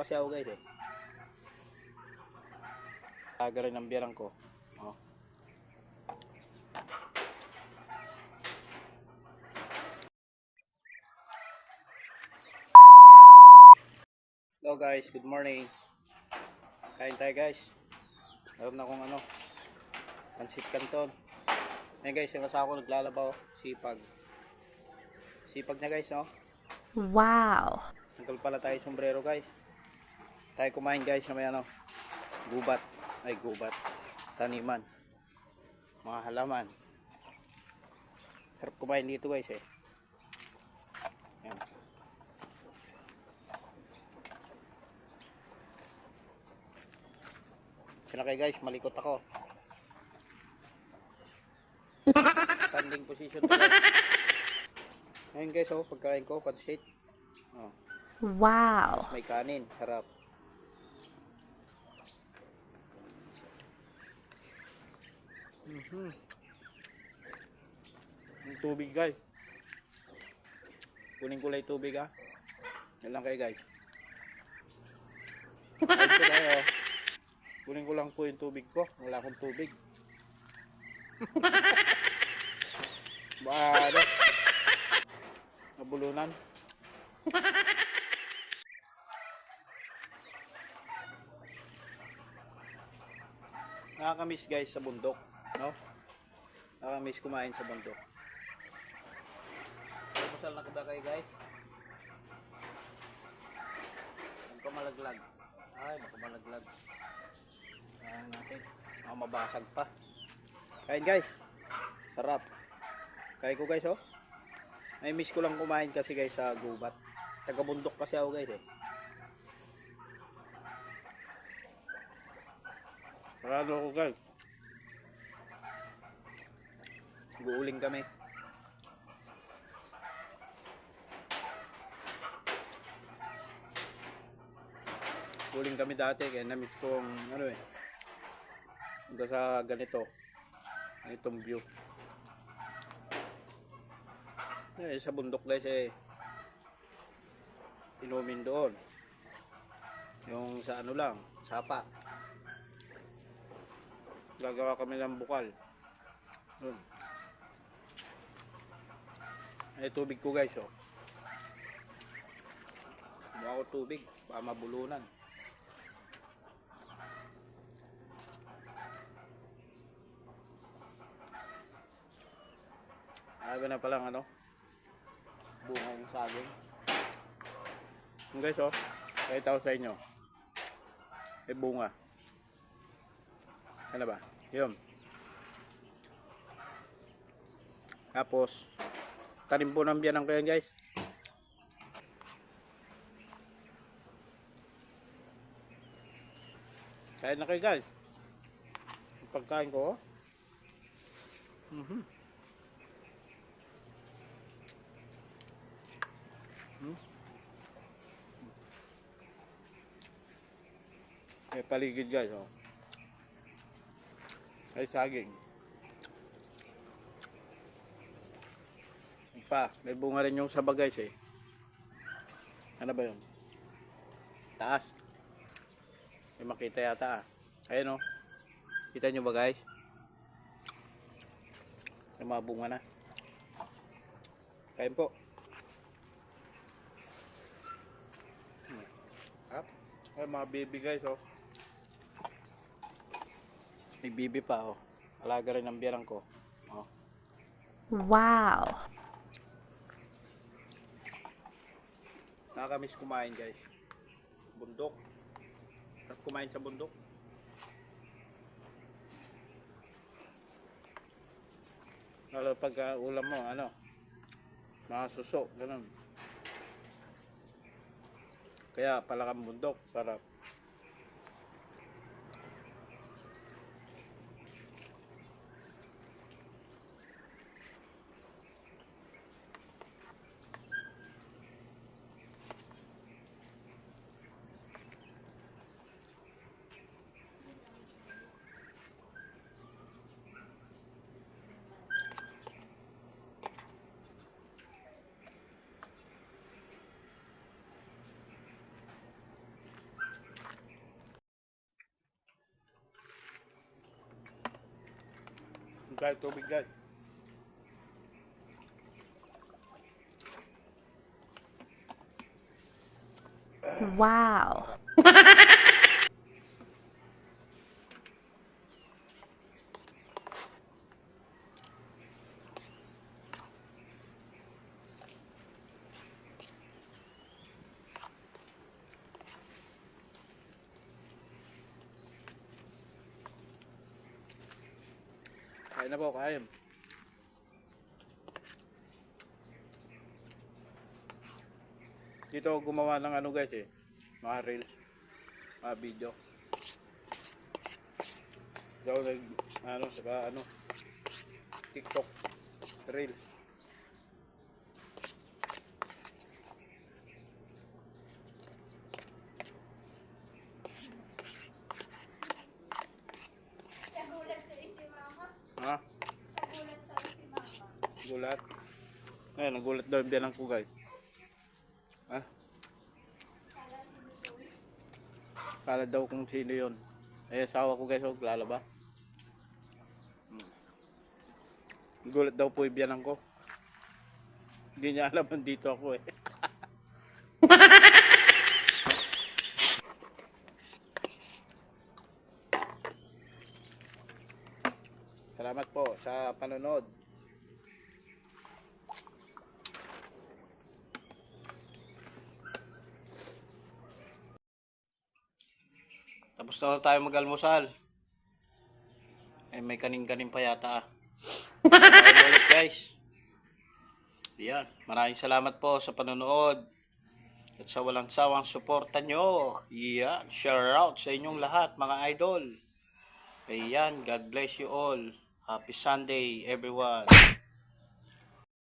Kasi ako guys eh. Aga rin ang biyarang ko. Oh. Hello guys, good morning. Kain tayo guys. Meron na akong pansit canton. Ayan guys, yung asawa ko naglalaba oh. Sipag. Sipag na guys no. Wow. Tanggal pala tayo sombrero guys. Tayo kumain guys na may gubat. Ay gubat. Taniman. Mga halaman. Sarap kumain dito guys eh. Ayan. Sinakay guys, malikot ako. Standing position to guys. Ngayon guys oh, pagkain ko, pansit. Oh. Wow. Tapos may kanin, sarap. Yung tubig guys. Kunin ko lang yung tubig ha. Yan lang kayo guys. Ayun po tayo. Kunin ko lang po yung tubig ko. Wala akong tubig. Baka nabulunan. Nakakamiss guys sa bundok, no? Nakakamiss kumain sa bundok. Masal na kada kayo guys. Ang kamalaglag. Ay, makamalaglag. Ayan natin. Mabasag pa. Kain guys. Sarap. Kain ko guys oh. May miss ko lang kumain kasi guys sa gubat. Taga bundok kasi ako guys eh. Marado ako guys. Guuling kami. Guuling kami dati kaya na-miss kong hanggang sa ganito. Ganitong view. Eh, sa bundok guys eh. Inumin doon. Yung sa lang, sapa. Gagawa kami ng bukal. Ay tubig ko guys oh. Buha ko tubig para mabulunan. Ayaw na palang bunga yung saging. Yung guys oh, kahit ako sa inyo. May bunga. Ano ba? Yun. Tapos tanim po ng biyanan ko yan guys. Kain na kayo guys. Yung pagkain ko oh. May paligid guys oh. Ay saging. May bunga rin yung saba guys eh. Ano ba yun? Taas. May makita yata ah. Ayun oh. Kita nyo ba guys? May mga bunga na. Kain po. Ay mga baby guys oh. May bibi pa oh. Alaga rin ang biyarang ko. Oh. Wow. Nakakamiss kumain guys. Bundok. Sarap kumain sa bundok. Lalo pag ulam mo mga suso, ganun. Kaya palakang bundok, sarap. Kahit tubig guys. Wow. Kain na po, kain. Dito ako gumawa ng ano guys eh. Mga reels. Mga video. Dito ako saka TikTok. Reels. Ha? Gulat. Ayun, nagulat daw yung biyanang ko guys. Ha? Kala daw kung sino yun. Eh, asawa ko guys, lalaba. Gulat daw po yung biyanang ko. Hindi niya alam nandito ako eh. Salamat po sa panonood. Tapos na tayo mag-almusal. Eh, may kanin-kanin pa yata. Tayo ulit guys. Yan. Maraming salamat po sa panonood. At sa walang sawang suporta nyo. Yan. Shout out sa inyong lahat mga idol. Ayan. God bless you all. Happy Sunday everyone.